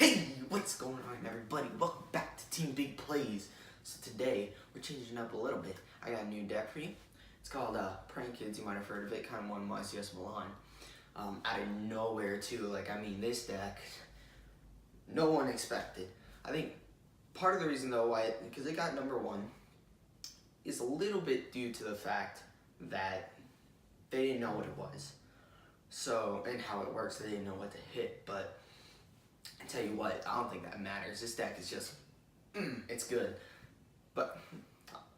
Hey, what's going on, everybody? Welcome back to Team Big Plays. So today, we're changing up a little bit. I got a new deck for you. It's called Prank-Kids. You might have heard of it. Kind of won YCS Milan. Out of nowhere, too. This deck, no one expected. I think part of the reason, though, why because it got number one, is a little bit due to the fact that they didn't know what it was. So, and how it works, they didn't know what to hit, but I tell you what, I don't think that matters. This deck is just, it's good. But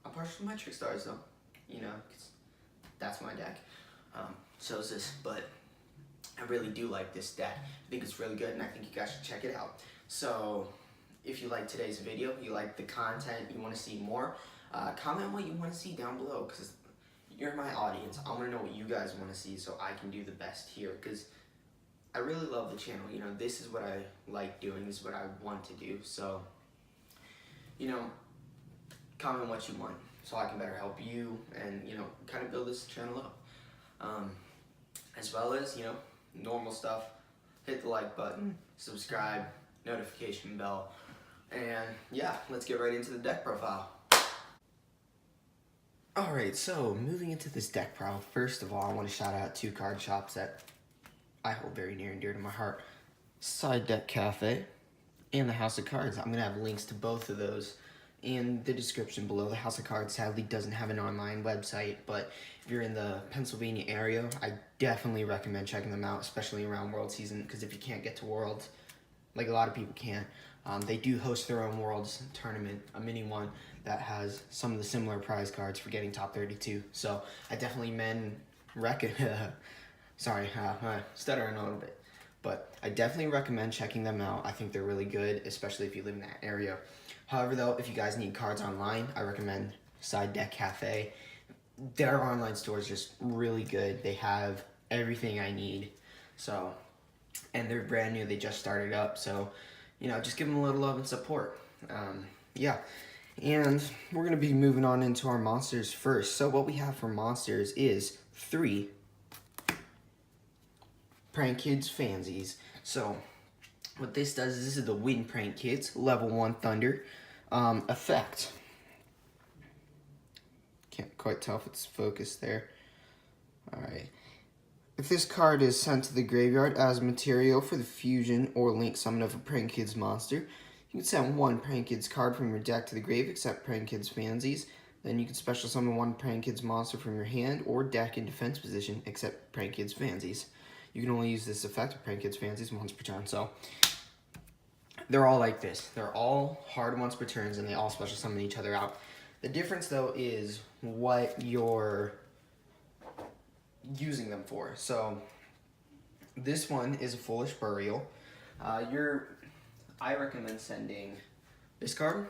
I'm partial to my Trick Stars, though. You know, 'cause that's my deck. So is this, but I really do like this deck. I think it's really good, and I think you guys should check it out. So, if you like today's video, you like the content, you want to see more, comment what you want to see down below, because you're my audience. I want to know what you guys want to see so I can do the best here, because I really love the channel. You know, this is what I like doing. This is what I want to do. So, you know, comment what you want so I can better help you and, you know, kind of build this channel up. As well as, you know, normal stuff. Hit the like button, subscribe, notification bell, and yeah, let's get right into the deck profile. Alright, so moving into this deck profile, first of all, I want to shout out two card shops that I hold very near and dear to my heart. Side Deck Cafe and the House of Cards. I'm going to have links to both of those in the description below. The House of Cards sadly doesn't have an online website, but if you're in the Pennsylvania area, I definitely recommend checking them out, especially around World Season, because if you can't get to Worlds, like a lot of people can't, they do host their own Worlds tournament, a mini one, that has some of the similar prize cards for getting top 32. So I definitely stuttering a little bit. But I definitely recommend checking them out. I think they're really good, especially if you live in that area. However, though, if you guys need cards online, I recommend Side Deck Cafe. Their online store is just really good. They have everything I need. So, and they're brand new. They just started up. So, you know, just give them a little love and support. Yeah. And we're going to be moving on into our monsters first. So what we have for monsters is 3 Prank-Kids Fansies. So what this does is this is the Win Prank-Kids level 1 Thunder effect. Can't quite tell if it's focused there. Alright. If this card is sent to the graveyard as material for the fusion or link summon of a Prank-Kids monster, you can send 1 Prank-Kids card from your deck to the grave except Prank-Kids Fansies. Then you can special summon 1 Prank-Kids monster from your hand or deck in defense position except Prank-Kids Fansies. You can only use this effect of Prank-Kids Fansies once per turn. So they're all like this. They're all hard once per turns, and they all special summon each other out. The difference, though, is what you're using them for. So this one is a Foolish Burial. I recommend sending this card,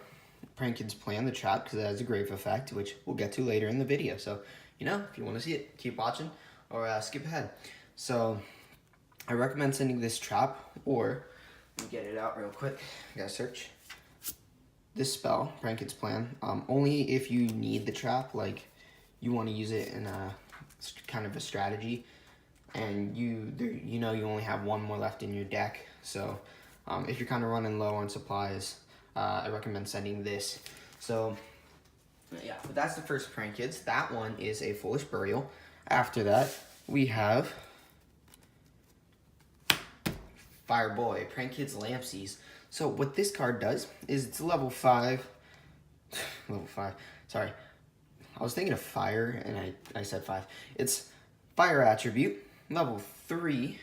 Prank-Kids Plan, the Trap, because it has a grave effect, which we'll get to later in the video. So, you know, if you want to see it, keep watching or skip ahead. So, I recommend sending this Trap, or, let me get it out real quick, I gotta search. This spell, Prank-Kids Plan, only if you need the Trap, like, you want to use it in a kind of a strategy, and you know you only have 1 more left in your deck, so if you're kind of running low on supplies, I recommend sending this. So, yeah, but that's the first Prank-Kids. That one is a Foolish Burial. After that, we have Fireboy, Prank-Kids Lampsies. So what this card does is it's level 5, sorry. I was thinking of fire, and I said 5. It's Fire Attribute, level 3,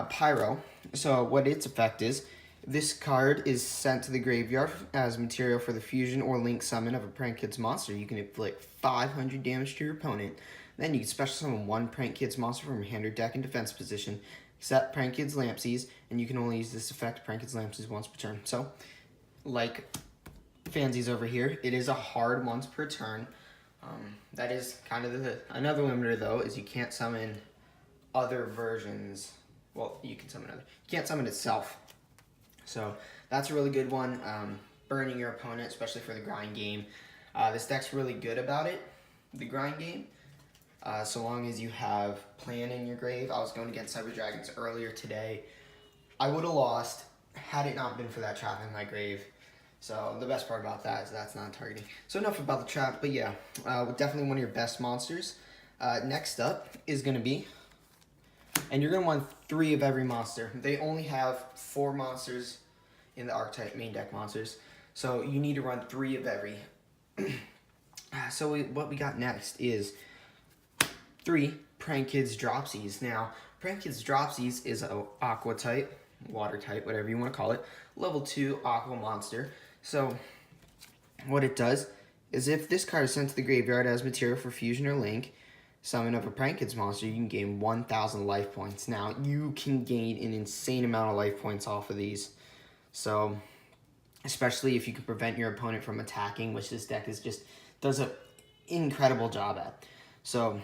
Pyro. So what its effect is, this card is sent to the graveyard as material for the fusion or link summon of a Prank-Kids monster. You can inflict 500 damage to your opponent. Then you can special summon 1 Prank-Kids monster from your hand or deck in defense position, except Prank-Kids Lampsies, and you can only use this effect, Prank-Kids Lampsies, once per turn. So, like Fansies over here, it is a hard once per turn. That is kind of another limiter, though, is you can't summon other versions. Well, you can summon other. You can't summon itself. So that's a really good one. Burning your opponent, especially for the grind game. This deck's really good about it, the grind game. So long as you have Plan in your grave. I was going against Cyber Dragons earlier today. I would have lost had it not been for that trap in my grave. So the best part about that is that's not targeting. So enough about the trap, but yeah, definitely one of your best monsters. Next up is gonna be, and you're gonna want 3 of every monster. They only have 4 monsters in the archetype main deck monsters, so you need to run 3 of every. So what we got next is 3 Prank-Kids Rocksies. Now, Prank-Kids Rocksies is a aqua type, water type, whatever you want to call it, level 2 aqua monster. So what it does is if this card is sent to the graveyard as material for fusion or link, summon of a Prank-Kids monster, you can gain 1,000 life points. Now, you can gain an insane amount of life points off of these. So, especially if you can prevent your opponent from attacking, which this deck is just does an incredible job at. So,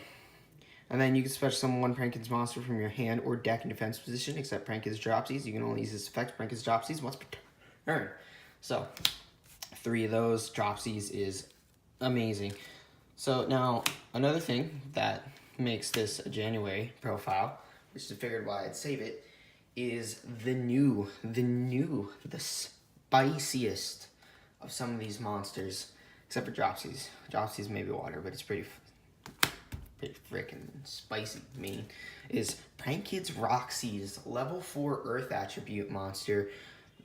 and then you can special summon 1 Prank-Kids monster from your hand or deck in defense position, except Prank-Kids Dropsies. You can only use this effect, Prank-Kids Dropsies, once per turn. So, 3 of those Dropsies is amazing. So now, another thing that makes this a January profile, which is figured why I'd save it, is the spiciest of some of these monsters, except for Dropsies. Dropsies may be water, but it's pretty freaking spicy. Is Prank-Kids Rocksies, level 4 Earth attribute monster.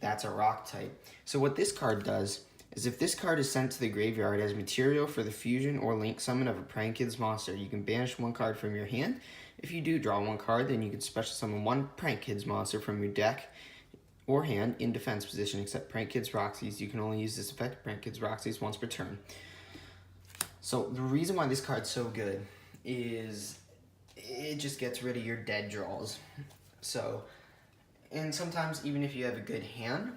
That's a rock type. So what this card does is if this card is sent to the graveyard as material for the fusion or link summon of a Prank-Kids monster, you can banish 1 card from your hand. If you do draw 1 card, then you can special summon 1 Prank-Kids monster from your deck or hand in defense position, except Prank-Kids Rocksies. You can only use this effect, Prank-Kids Rocksies, once per turn. So the reason why this card's so good is it just gets rid of your dead draws. So, and sometimes even if you have a good hand,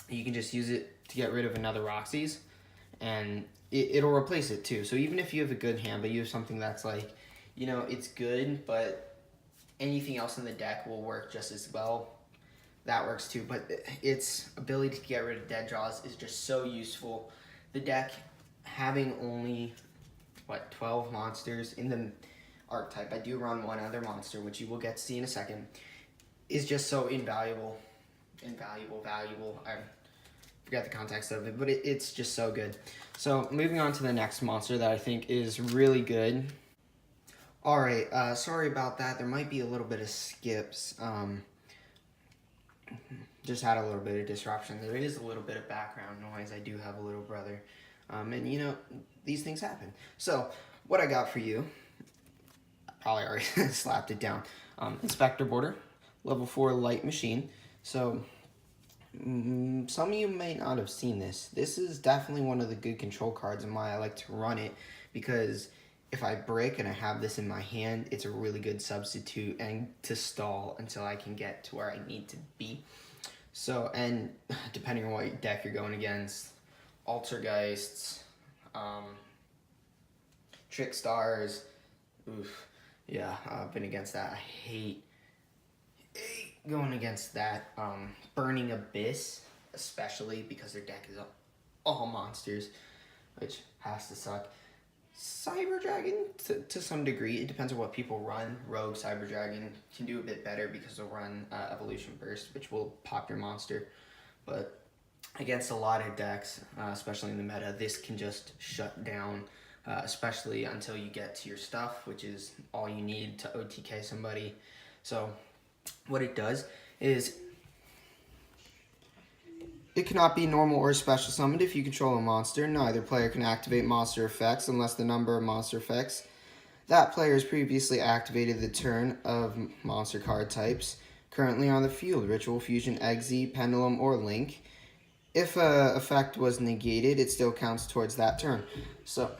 you can just use it to get rid of another Roxies, and it'll replace it too. So even if you have a good hand, but you have something that's like, you know, it's good, but anything else in the deck will work just as well, that works too. But its ability to get rid of dead draws is just so useful. The deck having only, 12 monsters in the archetype, I do run 1 other monster, which you will get to see in a second, is just so valuable. I forgot the context of it, but it's just so good. So moving on to the next monster that I think is really good. Alright, sorry about that. There might be a little bit of skips. Just had a little bit of disruption. There is a little bit of background noise. I do have a little brother. And you know, these things happen. So what I got for you, I probably already slapped it down. Inspector Border, level 4 light machine. So some of you may not have seen this. This is definitely one of the good control cards and why I like to run it, because if I break and I have this in my hand, it's a really good substitute and to stall until I can get to where I need to be. So, and depending on what deck you're going against, Altergeists, Trick Stars, oof, yeah, I've been against that. I hate going against that. Burning Abyss, especially because their deck is all monsters, which has to suck. Cyber Dragon, to some degree, it depends on what people run. Rogue Cyber Dragon can do a bit better because they'll run Evolution Burst, which will pop your monster. But against a lot of decks, especially in the meta, this can just shut down, especially until you get to your stuff, which is all you need to OTK somebody. So what it does is it cannot be normal or special summoned if you control a monster. Neither player can activate monster effects unless the number of monster effects that player has previously activated the turn of monster card types currently on the field: Ritual, Fusion, Exe, Pendulum, or Link. If a effect was negated, it still counts towards that turn. So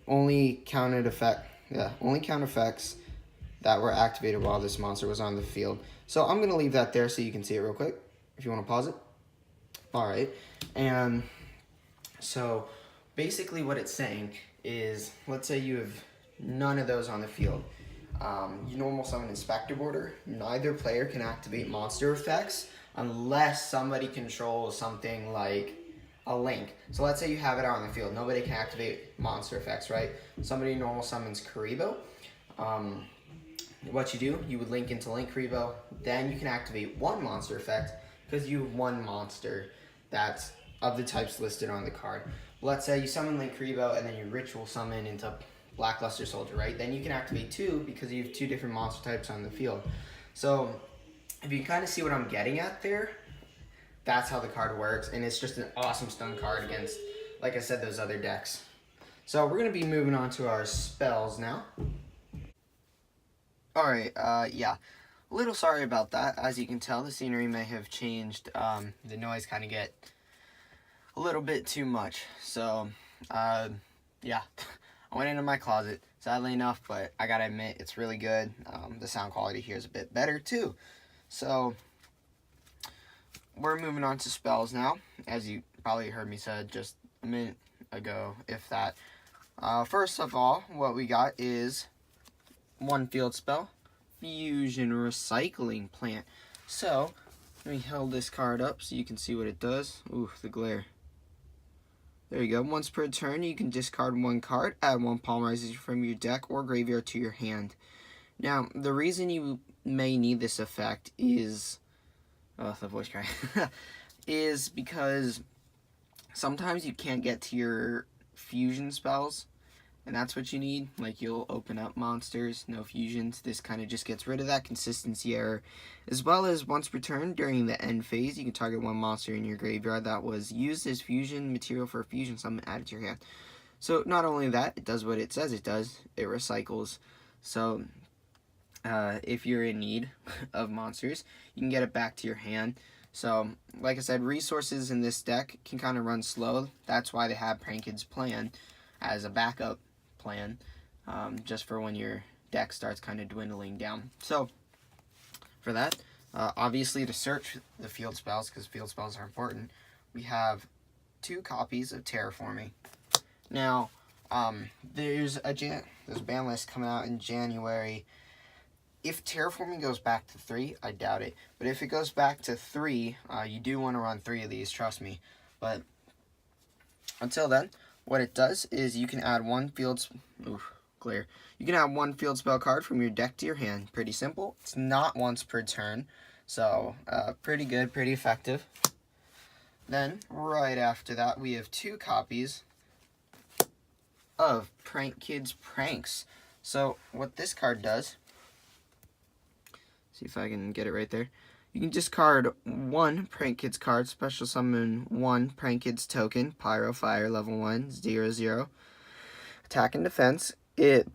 only count effects that were activated while this monster was on the field. So I'm going to leave that there so you can see it real quick if you want to pause it. Alright, and so basically what it's saying is, let's say you have none of those on the field. You normal summon Inspector Border. Neither player can activate monster effects unless somebody controls something like a Link. So let's say you have it out on the field. Nobody can activate monster effects, right? Somebody normal summons Karibo. What you do, you would link into Link Karibo. Then you can activate 1 monster effect because you have one monster that's of the types listed on the card. Let's say you summon Link Rebo and then you ritual summon into Blackluster Soldier, right? Then you can activate 2 because you have 2 different monster types on the field. So if you kind of see what I'm getting at there, that's how the card works, and it's just an awesome stun card against, like I said, those other decks. So we're going to be moving on to our spells now. Alright, yeah. A little sorry about that. As you can tell, the scenery may have changed. The noise kind of get a little bit too much. So, yeah. I went into my closet, sadly enough, but I gotta admit, it's really good. The sound quality here is a bit better, too. So, we're moving on to spells now, as you probably heard me say just a minute ago, if that. First of all, what we got is one field spell, Fusion Recycling Plant. So, let me hold this card up so you can see what it does. Ooh, the glare. There you go. Once per turn, you can discard 1 card, add 1 Polymerization from your deck or graveyard to your hand. Now, the reason you may need this effect is... oh, the voice cry. is because sometimes you can't get to your fusion spells, and that's what you need. Like, you'll open up monsters, no fusions. This kind of just gets rid of that consistency error. As well as once per turn during the end phase, you can target 1 monster in your graveyard that was used as fusion material for a fusion summon added to your hand. So not only that, it does what it says it does. It recycles. So if you're in need of monsters, you can get it back to your hand. So, like I said, resources in this deck can kind of run slow. That's why they have Prank-Kids plan as a backup plan, just for when your deck starts kind of dwindling down. So, for that, obviously to search the field spells, because field spells are important, we have 2 copies of Terraforming. Now, there's a ban list coming out in January. If Terraforming goes back to 3, I doubt it. But if it goes back to 3, you do want to run 3 of these, trust me. But until then, what it does is you can add 1 field... oof, clear. You can add 1 field spell card from your deck to your hand. Pretty simple. It's not once per turn. So, pretty good, pretty effective. Then, right after that, we have 2 copies of Prank-Kids Pranks. So, what this card does... see if I can get it right there. You can discard 1 Prank-Kids card, special summon 1 Prank-Kids token, Pyro Fire, level 1, 0/0. Attack and defense,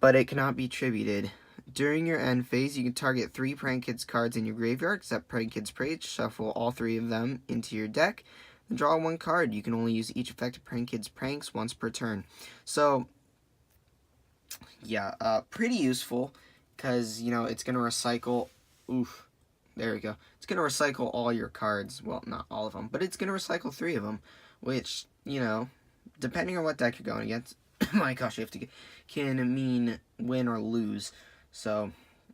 but it cannot be tributed. During your end phase, you can target 3 Prank-Kids cards in your graveyard, except Prank-Kids Praise, shuffle all 3 of them into your deck, and draw 1 card. You can only use each effect of Prank-Kids Pranks once per turn. So, yeah, pretty useful, because, you know, it's going to recycle... oof, there we go. It's going to recycle all your cards. Well, not all of them, but it's going to recycle 3 of them, which, you know, depending on what deck you're going against, my gosh, you have to can mean win or lose. So,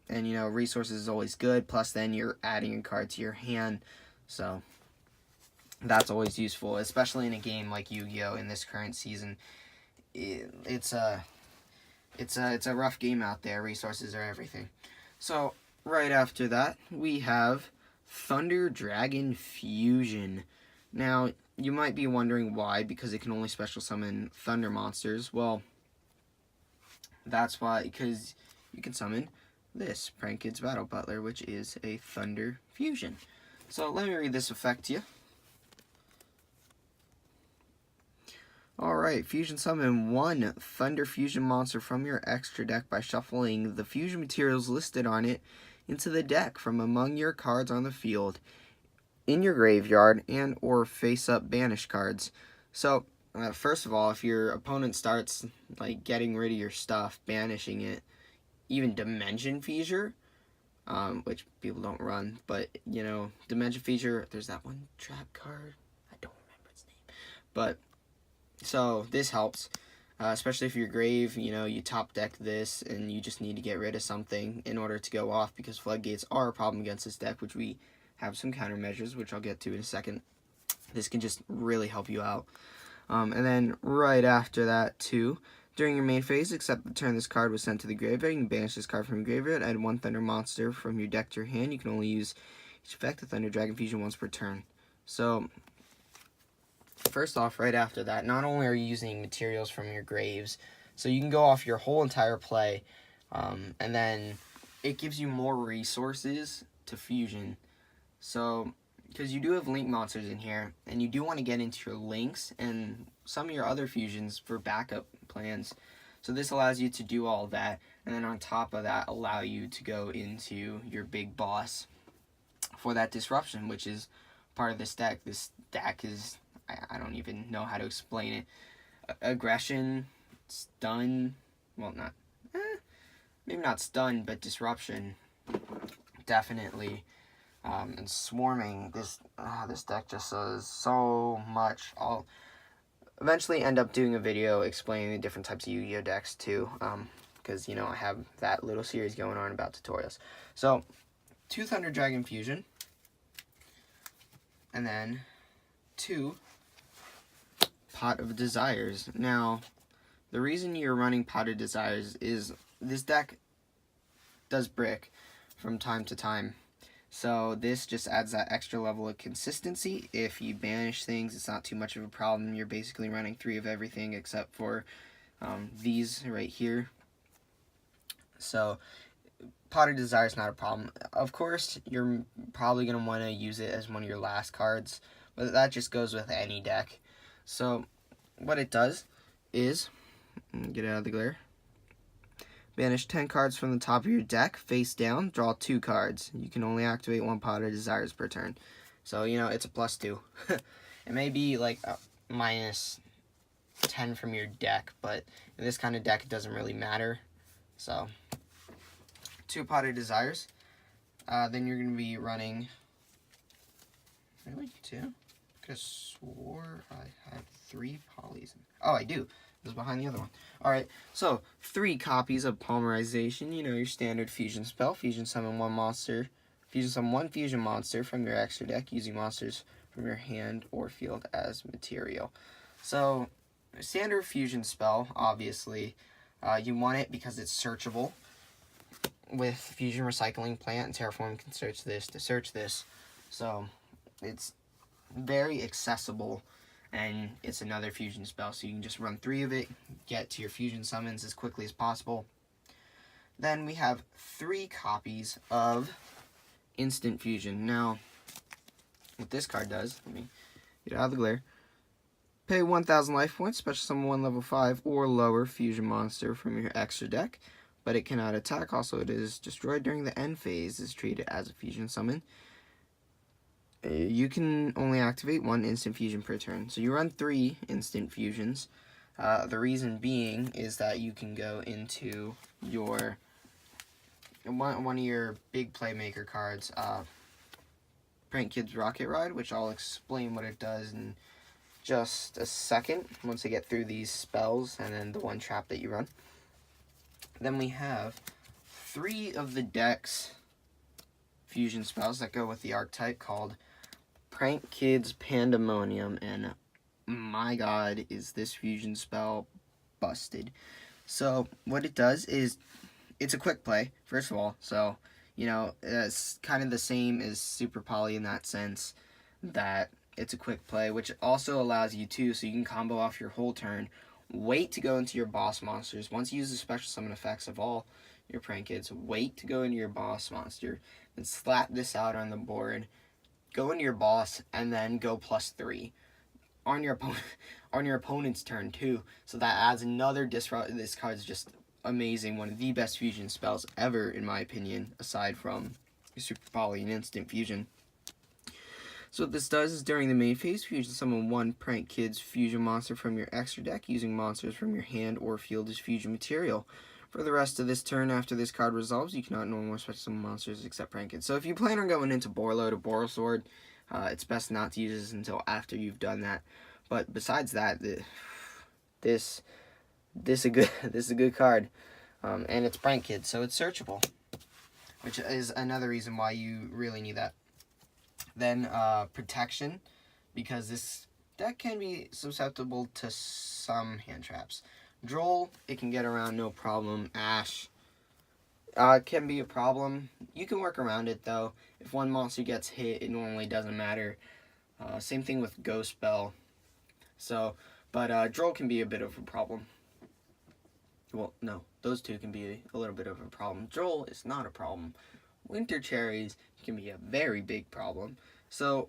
and, you know, resources is always good, plus then you're adding a card to your hand, so that's always useful, especially in a game like Yu-Gi-Oh! In this current season. It's a rough game out there. Resources are everything. So, right after that, we have Thunder Dragon Fusion. Now, you might be wondering why, because it can only special summon thunder monsters. Well, that's why, because you can summon this, Prank-Kids Battle Butler, which is a Thunder Fusion. So, let me read this effect to you. Alright, fusion summon 1 Thunder Fusion monster from your extra deck by shuffling the fusion materials listed on it into the deck from among your cards on the field, in your graveyard, and or face-up banish cards. So, first of all, if your opponent starts like getting rid of your stuff, banishing it, even Dimension Feature, which people don't run, but, you know, Dimension Feature, there's that one trap card, I don't remember its name, but... so, this helps, especially if you're grave, you know, you top deck this, and you just need to get rid of something in order to go off, because floodgates are a problem against this deck, which we have some countermeasures, which I'll get to in a second. This can just really help you out. And then, right after that, too, during your main phase, except the turn this card was sent to the graveyard, you can banish this card from your graveyard, add 1 Thunder monster from your deck to your hand. You can only use each effect of Thunder Dragon Fusion once per turn. So first off, right after that, not only are you using materials from your graves, so you can go off your whole entire play, and then it gives you more resources to fusion. So, because you do have link monsters in here, and you do want to get into your links and some of your other fusions for backup plans. So this allows you to do all that, and then on top of that, allow you to go into your big boss for that disruption, which is part of this deck. This deck is, I don't even know how to explain it. Aggression, stun, well, not, maybe not stun, but disruption, definitely. And swarming, this deck just does so much. I'll eventually end up doing a video explaining the different types of YuGiOh decks too, because, you know, I have that little series going on about tutorials. So, 2 Thunder Dragon Fusion, and then 2 Pot of Desires. Now, the reason you're running Pot of Desires is this deck does brick from time to time. So this just adds that extra level of consistency. If you banish things, it's not too much of a problem. You're basically running 3 of everything except for these right here. So Pot of Desire is not a problem. Of course, you're probably going to want to use it as one of your last cards, but that just goes with any deck. So what it does is, get out of the glare, banish 10 cards from the top of your deck, face down, draw 2 cards. You can only activate 1 Pot of Desires per turn. So, you know, it's a +2. It may be like a -10 from your deck, but in this kind of deck, it doesn't really matter. So, 2 Pot of Desires. Then you're going to be running, really, 2? I could have swore I had 3 polys. Oh, I do. It was behind the other one. Alright, so 3 copies of Polymerization. You know, your standard fusion spell. Fusion summon 1 monster. Fusion summon 1 fusion monster from your extra deck using monsters from your hand or field as material. So, standard fusion spell, obviously. You want it because it's searchable. With Fusion Recycling Plant and Terraform can search this to search this. So, it's very accessible. And it's another fusion spell, so you can just run 3 of it, get to your fusion summons as quickly as possible. Then we have 3 copies of Instant Fusion. Now, what this card does, let me get out of the glare. Pay 1,000 life points, special summon 1 level 5 or lower fusion monster from your extra deck, but it cannot attack. Also, it is destroyed during the end phase, is treated as a fusion summon. You can only activate 1 instant fusion per turn. So you run 3 instant fusions. The reason being is that you can go into your one of your big playmaker cards, Prank-Kids Rocksies, which I'll explain what it does in just a second once I get through these spells and then the 1 trap that you run. Then we have 3 of the deck's fusion spells that go with the archetype called Prank-Kids Pandemonium, and my god, is this fusion spell busted. So, what it does is, it's a quick play, first of all, so, you know, it's kind of the same as Super Poly in that sense, that it's a quick play, which also allows you to, so you can combo off your whole turn, wait to go into your boss monsters. Once you use the special summon effects of all your Prank-Kids, wait to go into your boss monster, then slap this out on the board, go into your boss, and then go +3 on your opponent's turn too. So that adds another disrupt. This card is just amazing. One of the best fusion spells ever, in my opinion, aside from Super Poly and Instant Fusion. So what this does is during the main phase, fusion summon 1 Prank-Kids fusion monster from your extra deck using monsters from your hand or field as fusion material. For the rest of this turn, after this card resolves, you cannot no more special summon monsters except Prank-Kids. So if you plan on going into Borlo to Borosword, it's best not to use this until after you've done that. But besides that, this is a good card, and it's Prank-Kids, so it's searchable, which is another reason why you really need that. Then protection, because this deck can be susceptible to some hand traps. Droll, it can get around no problem. Ash, it can be a problem. You can work around it though. If 1 monster gets hit, it normally doesn't matter. Same thing with Go Spell. So, but Droll can be a bit of a problem. Well, no, those two can be a little bit of a problem. Droll is not a problem. Winter Cherries can be a very big problem. So,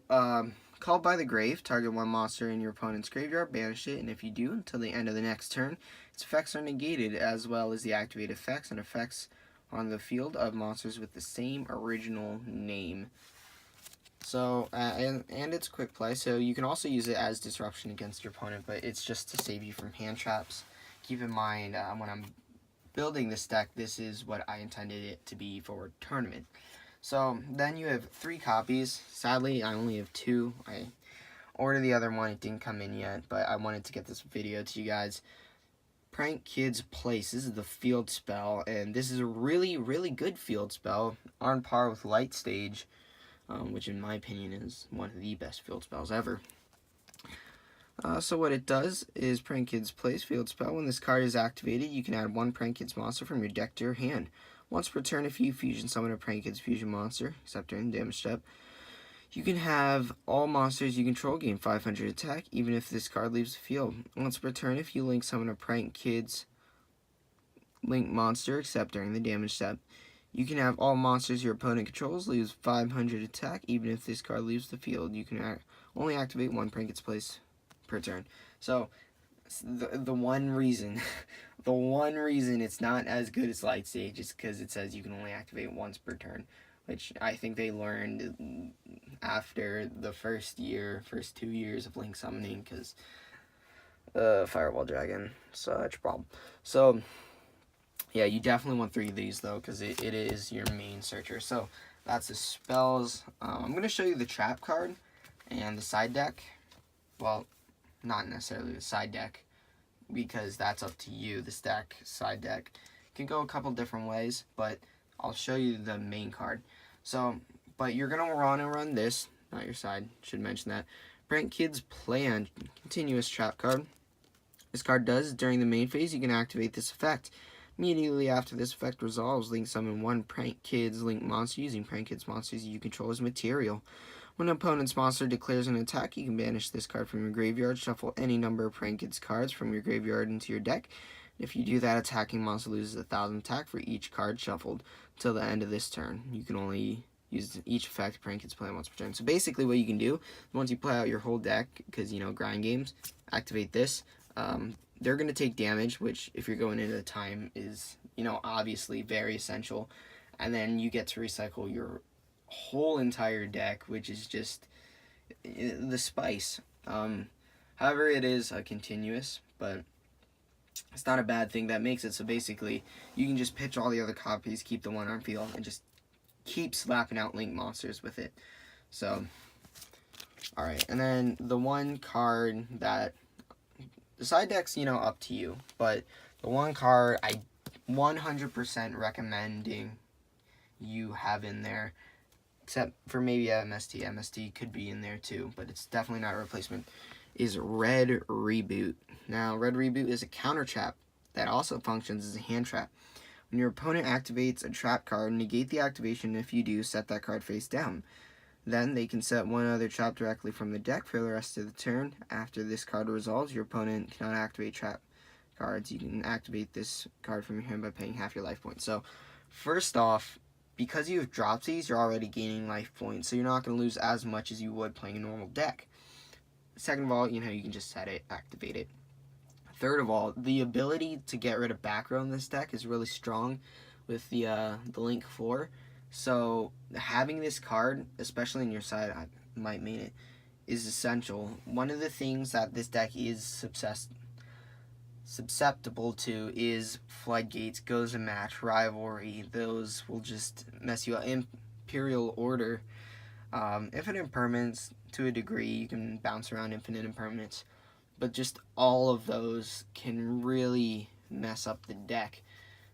Called by the Grave, target one monster in your opponent's graveyard, banish it, and if you do, until the end of the next turn, its effects are negated, as well as the activated effects and effects on the field of monsters with the same original name. So, and it's quick play, so you can also use it as disruption against your opponent, but it's just to save you from hand traps. Keep in mind, when I'm building this deck, this is what I intended it to be for tournament. So, then you have 3 copies. Sadly, I only have 2. I ordered the other one, it didn't come in yet, but I wanted to get this video to you guys. Prank-Kids Place. This is the field spell, and this is a really, really good field spell, on par with Light Stage, which in my opinion is one of the best field spells ever. So what it does is Prank-Kids Place field spell. When this card is activated, you can add 1 Prank-Kids monster from your deck to your hand. Once per turn, if you fusion summon a Prank-Kids fusion monster, except during the damage step, you can have all monsters you control gain 500 attack, even if this card leaves the field. Once per turn, if you link summon a Prank-Kids link monster, except during the damage step, you can have all monsters your opponent controls lose 500 attack, even if this card leaves the field. You can only activate 1 Prank-Kids Place per turn. So, the one reason, the one reason it's not as good as Light Stage is because it says you can only activate once per turn, which I think they learned after the first 2 years of Link summoning, because Fireball Dragon, such a problem. So, yeah, you definitely want 3 of these, though, because it is your main searcher. So, that's the spells. I'm going to show you the trap card and the side deck. Well, not necessarily the side deck, because that's up to you. This deck, side deck, can go a couple different ways, but I'll show you the main card. So, but you're going to want to run this, not your side, should mention that. Prank-Kids Plan, continuous trap card. This card does, during the main phase, you can activate this effect. Immediately after this effect resolves, link summon 1 Prank-Kids link monster using Prank-Kids monsters you control as material. When an opponent's monster declares an attack, you can banish this card from your graveyard, shuffle any number of Prank-Kids cards from your graveyard into your deck. If you do that, attacking monster loses 1,000 attack for each card shuffled until the end of this turn. You can only use each effect Prank-Kids Plan once per turn. So basically what you can do, once you play out your whole deck, because, you know, grind games, activate this. They're going to take damage, which, if you're going into the time, is, you know, obviously very essential. And then you get to recycle your whole entire deck, which is just the spice. However, it is a continuous, but it's not a bad thing that makes it. So basically, you can just pitch all the other copies, keep the one on field, and just keep slapping out link monsters with it. So, alright, and then the one card that, the side deck's, you know, up to you, but the one card I 100% recommending you have in there, except for maybe MST. MST could be in there too, but it's definitely not a replacement, is Red Reboot. Now, Red Reboot is a counter trap that also functions as a hand trap. When your opponent activates a trap card, negate the activation. If you do, set that card face down. Then they can set one other trap directly from the deck for the rest of the turn. After this card resolves, your opponent cannot activate trap cards. You can activate this card from your hand by paying half your life points. So, first off, because you have dropped these, you're already gaining life points, so you're not going to lose as much as you would playing a normal deck. Second of all, you know, you can just set it, activate it. Third of all, the ability to get rid of back row in this deck is really strong with the Link 4. So having this card, especially in your side, I might mean it, is essential. One of the things that this deck is susceptible to is Floodgates, Goes a Match, Rivalry. Those will just mess you up. Imperial Order, Infinite Impermanence to a degree. You can bounce around Infinite Impermanence, but just all of those can really mess up the deck.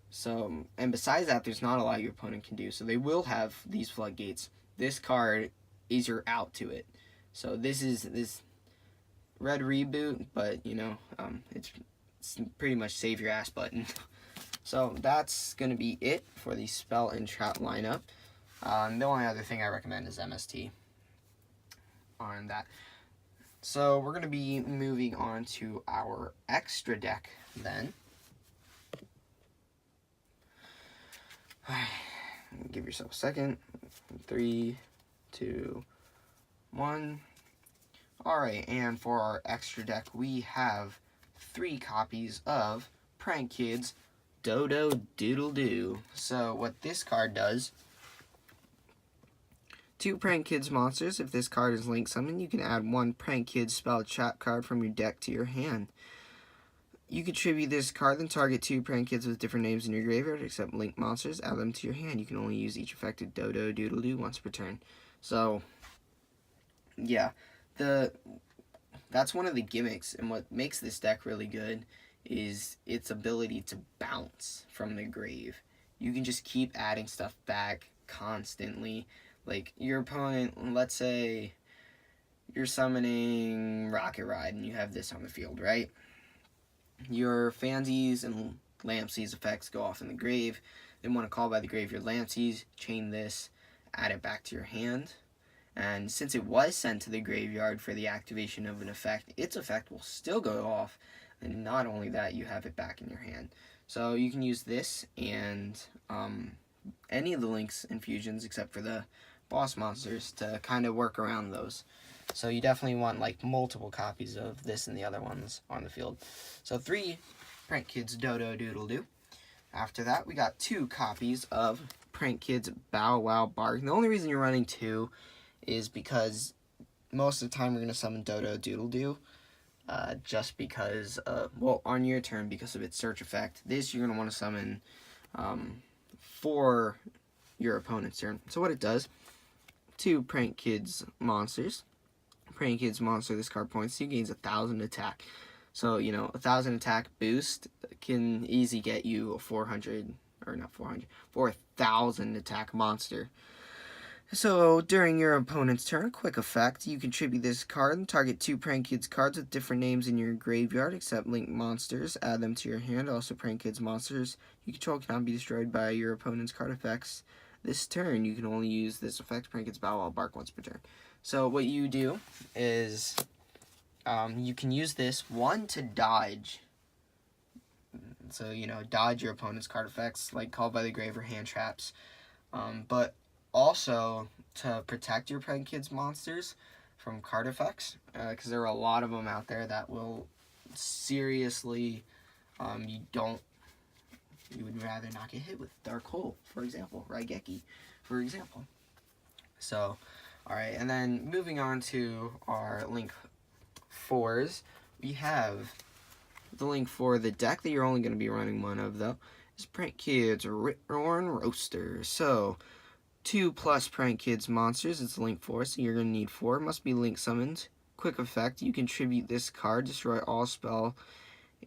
So, and besides that, there's not a lot your opponent can do. So they will have these Floodgates. This card is your out to it. So this is this Red Reboot, but you know, it's pretty much save your ass button. So that's going to be it for the spell and trap lineup. The only other thing I recommend is MST on that. So we're going to be moving on to our extra deck then. Give yourself a second. 3, 2, 1. Alright, and for our extra deck, we have 3 copies of Prank-Kids Dodo Doodle Doo. So what this card does, 2 Prank-Kids monsters. If this card is linked summoned, you can add 1 Prank-Kids spell trap card from your deck to your hand. You contribute this card, then target 2 Prank-Kids with different names in your graveyard, except linked monsters, add them to your hand. You can only use each affected Dodo Doodle Doo once per turn. So, yeah, that's one of the gimmicks, and what makes this deck really good is its ability to bounce from the grave. You can just keep adding stuff back constantly. Like, your opponent, let's say you're summoning Rocket Ride, and you have this on the field, right? Your Fansies and Lampsies effects go off in the grave. Then want to call by the graveyard Lampsies, chain this, add it back to your hand. And since it was sent to the graveyard for the activation of an effect, its effect will still go off. And not only that, you have it back in your hand. So you can use this and any of the links and fusions except for the boss monsters to kind of work around those. So you definitely want like multiple copies of this and the other ones on the field. So 3 Prank-Kids Dodo Doodle Doo. After that, we got 2 copies of Prank-Kids Bow Wow Bark. The only reason you're running 2 is because most of the time we're going to summon Dodo Doodle Doo. Just because, well, on your turn because of its search effect. This you're going to want to summon for your opponent's turn. So what it does, 2 Prank-Kids monsters. Prank-Kids monster, this card points to you, gains 1,000 attack. So, you know, 1,000 attack boost can easily get you a 4,000 attack monster. So, during your opponent's turn, quick effect, you contribute this card and target 2 Prank-Kids cards with different names in your graveyard, except linked monsters, add them to your hand. Also, Prank-Kids monsters you control cannot be destroyed by your opponent's card effects. This turn, you can only use this effect, Prank-Kids Bow Wow Bark, once per turn. So what you do is you can use this, 1, to dodge. So, you know, dodge your opponent's card effects, like Called by the Grave or hand traps. But also to protect your Prank-Kids monsters from card effects, because there are a lot of them out there that will seriously, you would rather not get hit with Dark Hole, for example, Raigeki, for example. So, alright, and then moving on to our link 4s, we have the link for the deck that you're only going to be running 1 of, though, is Prank-Kids Rip-Roaring Roaster. So, 2+ Prank-Kids monsters, it's link 4, so you're going to need 4. Must be link summoned. Quick effect, you contribute this card, destroy all spell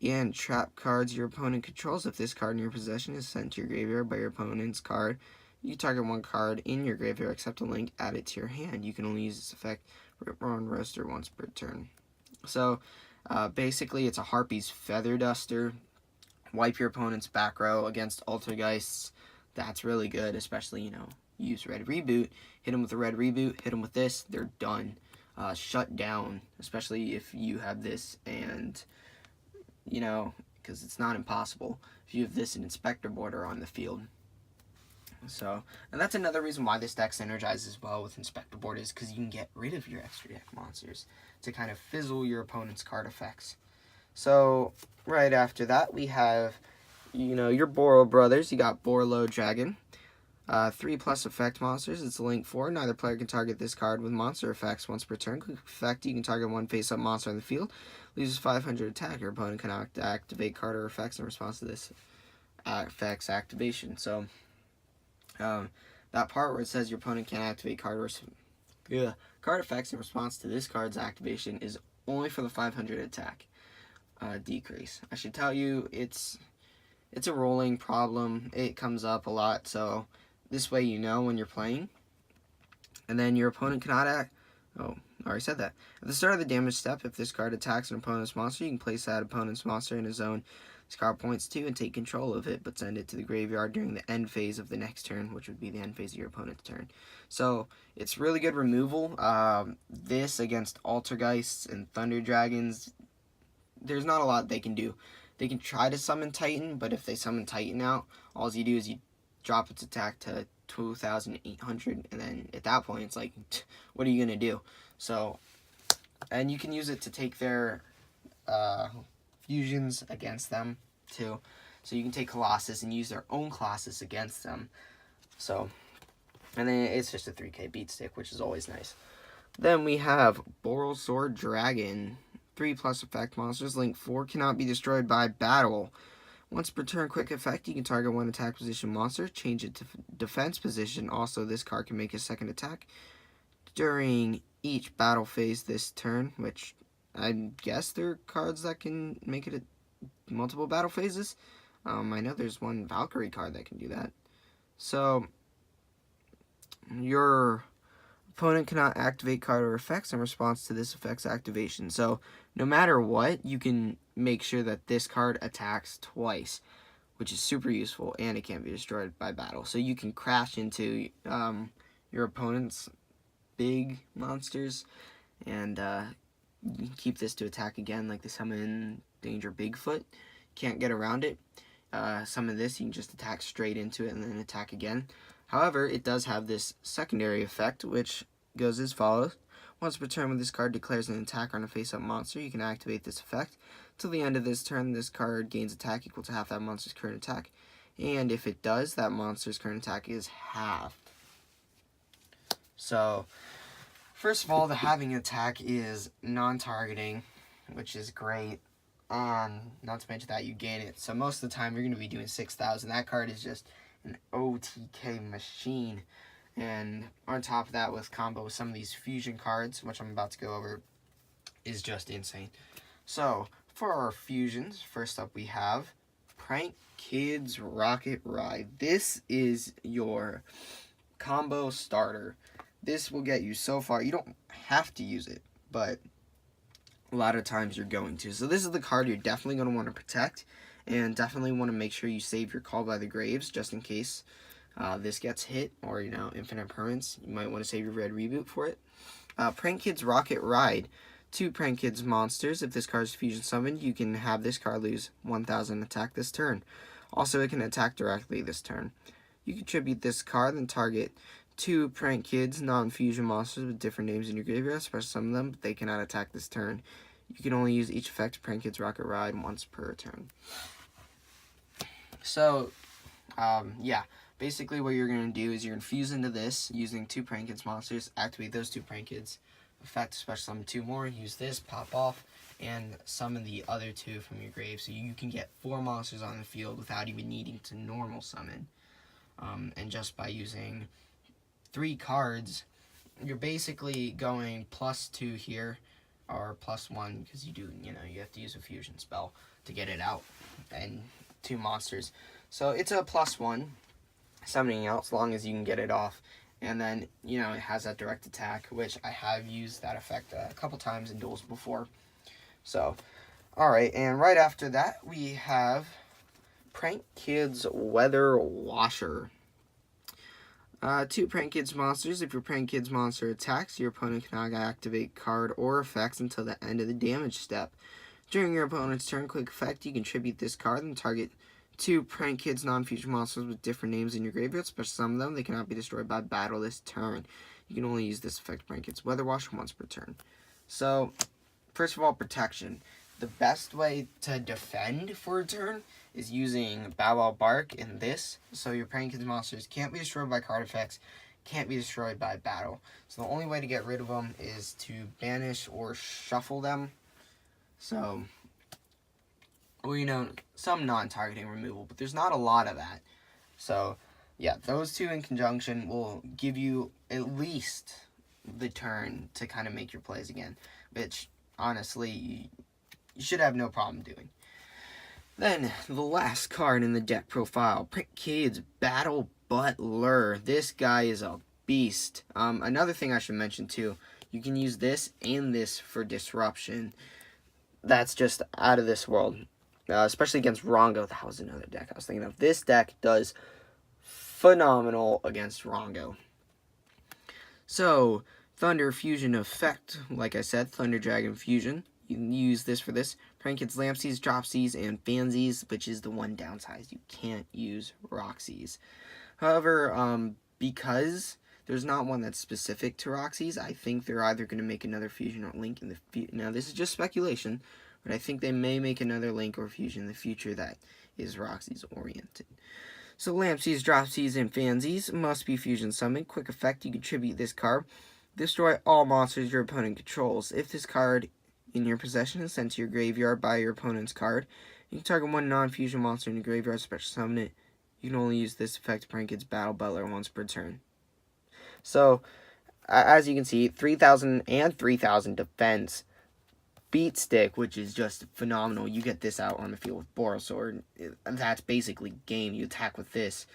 and trap cards your opponent controls. If this card in your possession is sent to your graveyard by your opponent's card, you target 1 card in your graveyard, accept a link, add it to your hand. You can only use this effect, Rip-Roaring Roaster, once per turn. So, basically, it's a Harpy's Feather Duster. Wipe your opponent's back row against Altergeists. That's really good, especially, you know, use Red Reboot. Hit them with a Red Reboot, hit them with this, they're done. Shut down, especially if you have this and, you know, because it's not impossible if you have this and Inspector Border on the field. So, and that's another reason why this deck synergizes well with Inspector Board, is because you can get rid of your extra deck monsters to kind of fizzle your opponent's card effects. So, right after that, we have, you know, your Boro brothers. You got Borlo Dragon. 3+ effect monsters. It's a link 4. Neither player can target this card with monster effects once per turn. Quick effect, you can target 1 face-up monster on the field. Loses 500 attack. Your opponent can activate card or effects in response to this effect's activation. So, that part where it says your opponent can't activate card effects in response to this card's activation is only for the 500 attack decrease. I should tell you, it's a rolling problem. It comes up a lot, so this way you know when you're playing. And then your opponent cannot Oh, I already said that. At the start of the damage step, if this card attacks an opponent's monster, you can place that opponent's monster in a zone this card points to and take control of it, but send it to the graveyard during the end phase of the next turn, which would be the end phase of your opponent's turn. So, it's really good removal. This against Altergeists and Thunder Dragons, there's not a lot they can do. They can try to summon Titan, but if they summon Titan out, all you do is you drop its attack to 2,800, and then at that point, it's like, what are you going to do? So, and you can use it to take their fusions against them, too. So you can take Colossus and use their own Colossus against them. So, and then it's just a 3k beat stick, which is always nice. Then we have Borrelsword Dragon. 3+ effect monsters. Link 4 cannot be destroyed by battle. Once per turn, quick effect, you can target one attack position monster, change it to defense position. Also, this card can make a second attack during each battle phase this turn, which I guess there are cards that can make it multiple battle phases. I know there's one Valkyrie card that can do that. So, your opponent cannot activate card or effects in response to this effect's activation. So, no matter what, you can make sure that this card attacks twice, which is super useful, and it can't be destroyed by battle. So you can crash into your opponent's big monsters, and you can keep this to attack again, like the Summon Danger Bigfoot. Can't get around it. Some of this, you can just attack straight into it and then attack again. However, it does have this secondary effect, which goes as follows. Once per turn, when this card declares an attack on a face-up monster, you can activate this effect. Till the end of this turn, this card gains attack equal to half that monster's current attack. And if it does, that monster's current attack is halved. So, first of all, the halving attack is non-targeting, which is great. Not to mention that you gain it. So most of the time, you're going to be doing 6,000. That card is just an OTK machine. And on top of that, with combo with some of these fusion cards, which I'm about to go over, is just insane. So, for our fusions, first up we have Prank-Kids Rocket Ride. This is your combo starter. This will get you so far. You don't have to use it, but a lot of times you're going to. So this is the card you're definitely going to want to protect, and definitely want to make sure you save your Call by the Graves, just in case this gets hit, or, you know, infinite permanence. You might want to save your red reboot for it. Prank-Kids Rocket Ride. 2 Prank-Kids monsters. If this card is fusion summoned, you can have this card lose 1,000 attack this turn. Also, it can attack directly this turn. You contribute this card and target 2 Prank-Kids non-fusion monsters with different names in your graveyard. Special summon them, but they cannot attack this turn. You can only use each effect of Prank-Kids Rocket Ride once per turn. So, yeah. Basically, what you're going to do is you're going to fuse into this using 2 Prank-Kids monsters, activate those 2 Prank-Kids, effect special summon 2 more, use this, pop off, and summon the other 2 from your grave. So you can get 4 monsters on the field without even needing to normal summon. And just by using 3 cards, you're basically going +2 here, or +1, because you have to use a fusion spell to get it out, and 2 monsters. So it's a +1. Summoning out as long as you can get it off, and then it has that direct attack, which I have used that effect a couple times in duels before. So, alright, and right after that we have Prank-Kids Weather Washer. 2 Prank-Kids monsters. If your Prank-Kids monster attacks, your opponent cannot activate card or effects until the end of the damage step. During your opponent's turn, quick effect, you contribute this card and target 2 Prank-Kids non-fusion monsters with different names in your graveyard. Special summon them. They cannot be destroyed by battle this turn. You can only use this effect, Prank-Kids Weather Wash, once per turn. So, first of all, protection. The best way to defend for a turn is using Bow Wow Bark in this. So your Prank-Kids monsters can't be destroyed by card effects, can't be destroyed by battle. So the only way to get rid of them is to banish or shuffle them. So, well, some non-targeting removal, but there's not a lot of that. So, yeah, those 2 in conjunction will give you at least the turn to kind of make your plays again, which, honestly, you should have no problem doing. Then, the last card in the deck profile, Prank-Kids Battle Butler. This guy is a beast. Another thing I should mention, too, You can use this and this for disruption. That's just out of this world. Especially against Rongo. That was another deck I was thinking of. This deck does phenomenal against Rongo. So, Thunder Fusion Effect, like I said, Thunder Dragon Fusion. You can use this for this. Prank-Kids Rocksies, Dropsies, and Fansies, which is the one downside. You can't use Rocksies. However, because there's not one that's specific to Rocksies, I think they're either going to make another Fusion or Link in the future. Now, this is just speculation, but I think they may make another Link or Fusion in the future that is Rocksies oriented. So, Lampsies, Dropsies, and Fansies must be Fusion Summoned. Quick effect, you can tribute this card. Destroy all monsters your opponent controls. If this card in your possession is sent to your graveyard by your opponent's card, you can target one non-fusion monster in your graveyard, special summon it. You can only use this effect to Prank-Kids Battle Butler once per turn. So, as you can see, 3,000 and 3,000 defense. Beat Stick, which is just phenomenal. You get this out on the field with Borosword. That's basically game. You attack with this.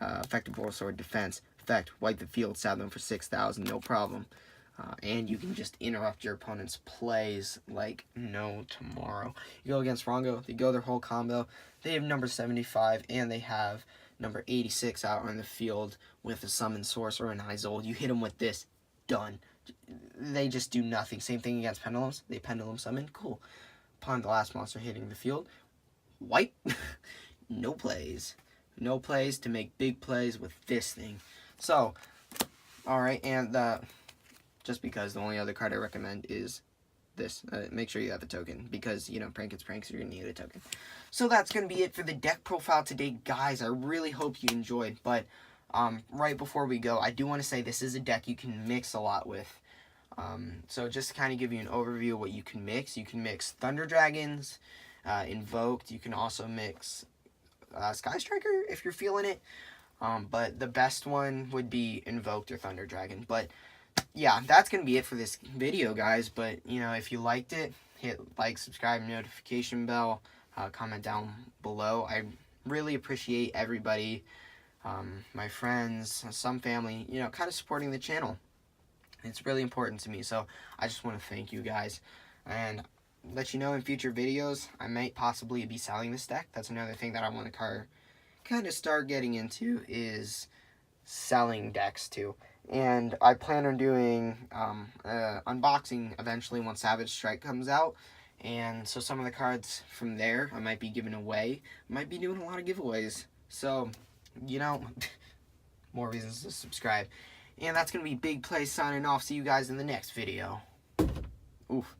Effective Borosword defense. Effect, wipe the field, stab them for 6,000, no problem. And you can just interrupt your opponent's plays like no tomorrow. You go against Rongo, they go their whole combo. They have number 75, and they have number 86 out on the field with a Summon Sorcerer and Isolde. You hit them with this, done. They just do nothing. Same thing against Pendulums. They Pendulum Summon, cool. Upon the last monster hitting the field, wipe. No plays. No plays to make big plays with this thing. So, alright, and just because the only other card I recommend is this. Make sure you have a token, because, you know, Prank-Kids Pranks, you're going to need a token. So that's going to be it for the deck profile today, guys. I really hope you enjoyed, but right before we go, I do want to say this is a deck you can mix a lot with. So just to kind of give you an overview of what you can mix Thunder Dragons, Invoked. You can also mix Sky Striker if you're feeling it. But the best one would be Invoked or Thunder Dragon. But yeah, that's going to be it for this video, guys. But, you know, if you liked it, hit like, subscribe, notification bell, comment down below. I really appreciate everybody, my friends, some family, you know, kind of supporting the channel. It's really important to me, so I just want to thank you guys. And let you know in future videos, I might possibly be selling this deck. That's another thing that I want to kind of start getting into, is selling decks too. And I plan on doing unboxing eventually once Savage Strike comes out. And so some of the cards from there I might be giving away. I might be doing a lot of giveaways. So, you know, more reasons to subscribe. And that's going to be Big Play signing off. See you guys in the next video. Oof.